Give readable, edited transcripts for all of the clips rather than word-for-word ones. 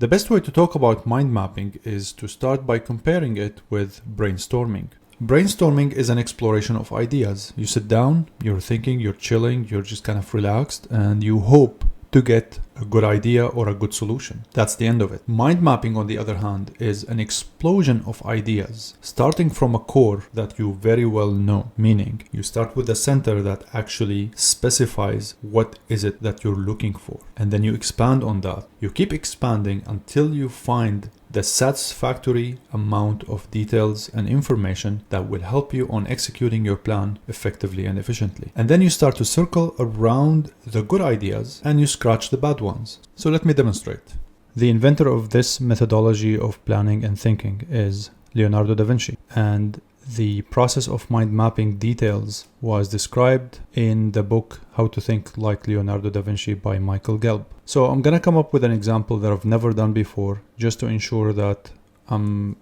The best way to talk about mind mapping is to start by comparing it with brainstorming. Brainstorming is an exploration of ideas. You sit down, you're thinking, you're chilling, you're just kind of relaxed, and you hope to get a good idea or a good solution. That's the end of it. Mind mapping, on the other hand, is an explosion of ideas, starting from a core that you very well know, meaning you start with a center that actually specifies what is it that you're looking for, and then you expand on that. You keep expanding until you find the satisfactory amount of details and information that will help you on executing your plan effectively and efficiently. And then you start to circle around the good ideas and you scratch the bad ones. So let me demonstrate. The inventor of this methodology of planning and thinking is Leonardo da Vinci, and the process of mind mapping details was described in the book How to Think Like Leonardo da Vinci by Michael Gelb. So I'm gonna come up with an example that I've never done before, just to ensure that I'm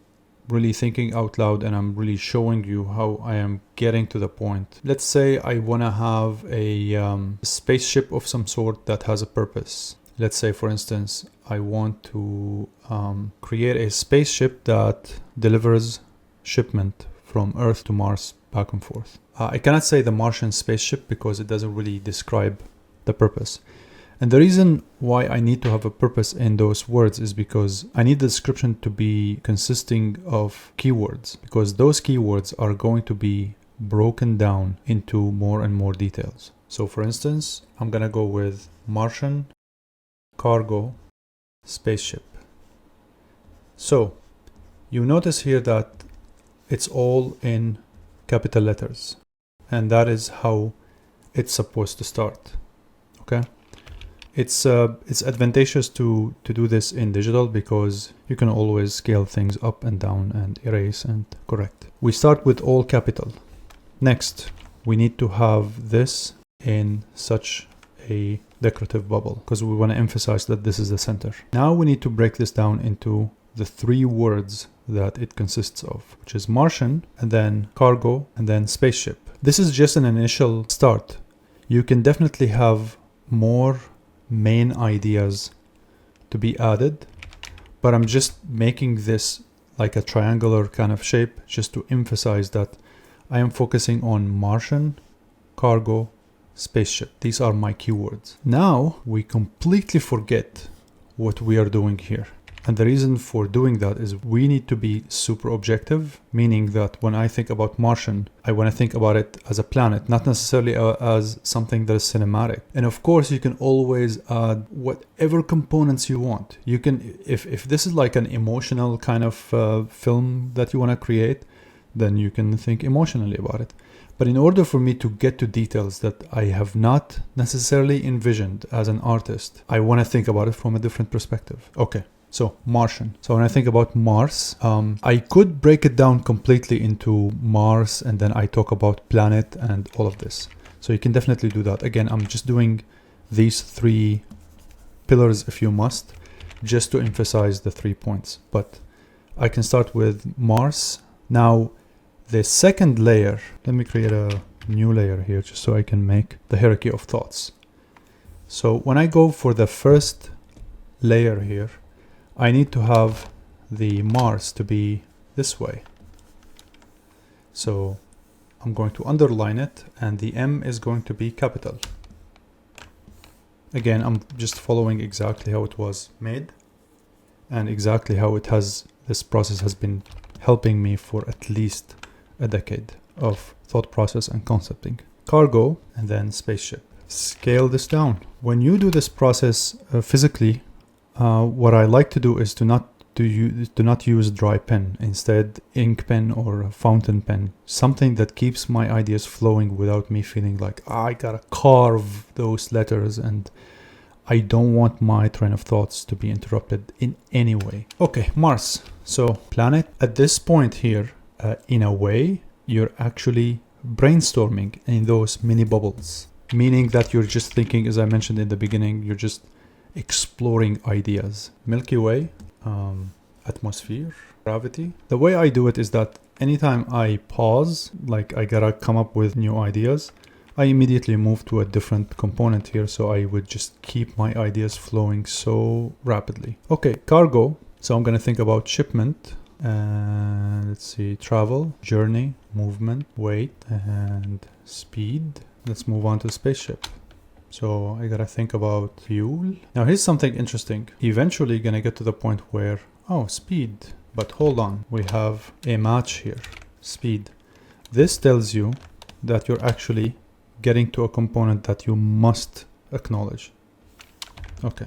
really thinking out loud and I'm really showing you how I am getting to the point. Let's say I wanna have a spaceship of some sort that has a purpose. Let's say, for instance, I want to create a spaceship that delivers shipment from Earth to Mars back and forth. I cannot say the Martian spaceship because it doesn't really describe the purpose. And the reason why I need to have a purpose in those words is because I need the description to be consisting of keywords, because those keywords are going to be broken down into more and more details. So for instance, I'm gonna go with Martian cargo spaceship. So you notice here that it's all in capital letters, and that is how it's supposed to start. Okay, it's advantageous to do this in digital because you can always scale things up and down and erase and correct. We start with all capital. Next, we need to have this in such a decorative bubble because we want to emphasize that this is the center. Now we need to break this down into the three words that it consists of, which is Martian, and then cargo, and then spaceship. This is just an initial start. You can definitely have more main ideas to be added, but I'm just making this like a triangular kind of shape just to emphasize that I am focusing on Martian, cargo, spaceship. These are my keywords. Now we completely forget what we are doing here. And the reason for doing that is we need to be super objective, meaning that when I think about Martian, I want to think about it as a planet, not necessarily as something that is cinematic. And of course, you can always add whatever components you want. You can, if this is like an emotional kind of film that you want to create, then you can think emotionally about it. But in order for me to get to details that I have not necessarily envisioned as an artist, I want to think about it from a different perspective. Okay. So Martian. So when I think about Mars, I could break it down completely into Mars and then I talk about planet and all of this. So you can definitely do that. Again, I'm just doing these three pillars if you must, just to emphasize the 3 points. But I can start with Mars. Now, the second layer, let me create a new layer here just so I can make the hierarchy of thoughts. So when I go for the first layer here, I need to have the Mars to be this way. So I'm going to underline it and the M is going to be capital. Again, I'm just following exactly how it was made and exactly how it has, this process has been helping me for at least a decade of thought process and concepting. Cargo and then spaceship. Scale this down. When you do this process physically, what I like to do is to not use dry pen, instead ink pen or fountain pen, something that keeps my ideas flowing without me feeling like I gotta carve those letters and I don't want my train of thoughts to be interrupted in any way. Okay, Mars. So planet. At this point here, in a way, you're actually brainstorming in those mini bubbles, meaning that you're just thinking, as I mentioned in the beginning, you're just exploring ideas. Milky Way, atmosphere, gravity. The way I do it is that anytime I pause, like I gotta come up with new ideas, I immediately moved to a different component here, so I would just keep my ideas flowing so rapidly. Okay, cargo. So I'm going to think about shipment. And let's see, travel, journey, movement, weight, and speed. Let's move on to spaceship. So I gotta think about fuel. Now here's something interesting. Eventually gonna get to the point where, oh, speed. But hold on, we have a match here, speed. This tells you that you're actually getting to a component that you must acknowledge. Okay.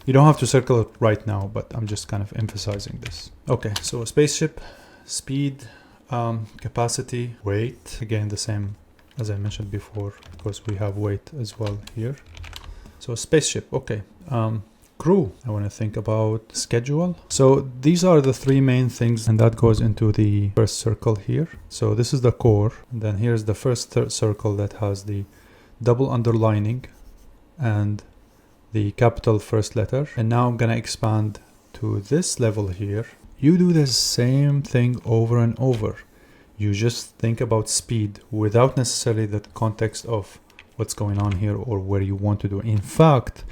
You don't have to circle it right now, but I'm just kind of emphasizing this. Okay, so spaceship, speed, capacity, weight. Again, the same as I mentioned before, because we have weight as well here. So spaceship, okay. Crew, I want to think about schedule. So these are the three main things, and that goes into the first circle here. So this is the core, and then here's the first circle that has the double underlining and the capital first letter. And now I'm gonna expand to this level here. You do the same thing over and over. You just think about speed without necessarily the context of what's going on here or where you want to do it. In fact,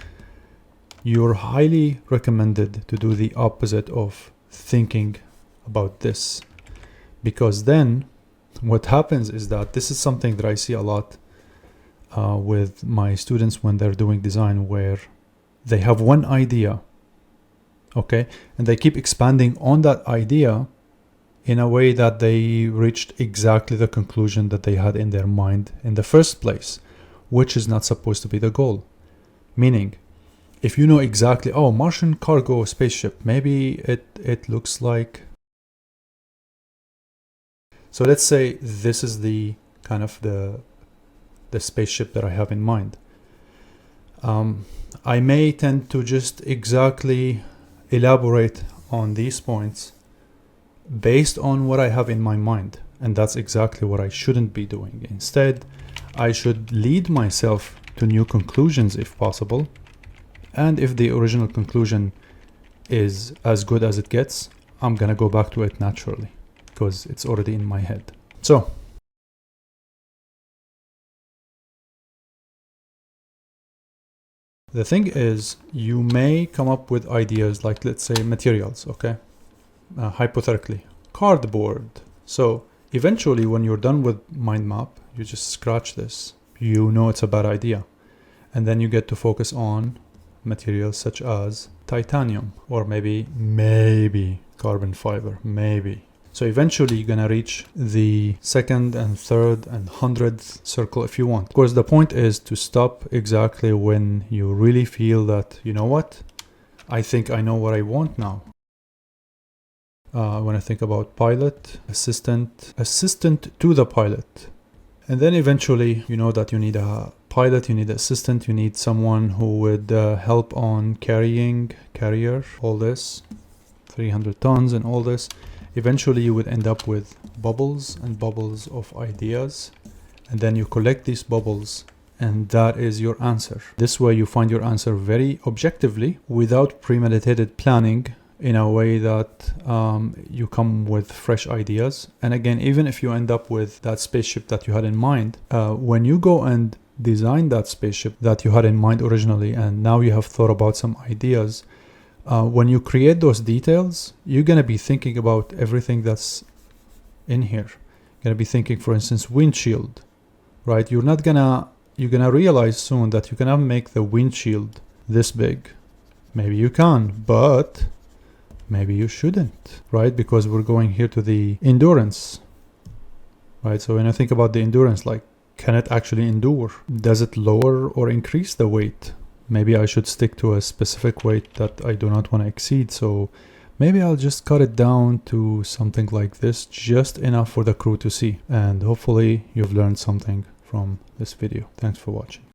you're highly recommended to do the opposite of thinking about this, because then what happens is that this is something that I see a lot with my students when they're doing design, where they have one idea, okay, and they keep expanding on that idea in a way that they reached exactly the conclusion that they had in their mind in the first place, which is not supposed to be the goal. Meaning, if you know exactly, oh, Martian cargo spaceship, maybe it looks like. So let's say this is the kind of the spaceship that I have in mind. I may tend to just exactly elaborate on these points based on what I have in my mind. And that's exactly what I shouldn't be doing. Instead, I should lead myself to new conclusions if possible. And if the original conclusion is as good as it gets, I'm gonna go back to it naturally because it's already in my head. So, the thing is, you may come up with ideas like, let's say, materials, okay? Hypothetically, cardboard. So eventually when you're done with mind map, you just scratch this. You know it's a bad idea. And then you get to focus on materials such as titanium, or maybe carbon fiber, maybe. So eventually you're gonna reach the second and third and 100th circle if you want. Of course, the point is to stop exactly when you really feel that, you know what, I think I know what I want now. I want to think about pilot, assistant to the pilot. And then eventually you know that you need a pilot, you need an assistant, you need someone who would help on carrier, all this, 300 tons and all this. Eventually you would end up with bubbles and bubbles of ideas, and then you collect these bubbles, and that is your answer. This way you find your answer very objectively without premeditated planning, in a way that you come with fresh ideas. And again, even if you end up with that spaceship that you had in mind, when you go and design that spaceship that you had in mind originally, and now you have thought about some ideas, when you create those details, you're going to be thinking about everything that's in here. You're going to be thinking, for instance, windshield, right? You're going to realize soon that you cannot make the windshield this big. Maybe you can, but maybe you shouldn't, right? Because we're going here to the endurance, right? So when I think about the endurance, like, can it actually endure? Does it lower or increase the weight? Maybe I should stick to a specific weight that I do not want to exceed. So maybe I'll just cut it down to something like this, just enough for the crew to see. And hopefully you've learned something from this video. Thanks for watching.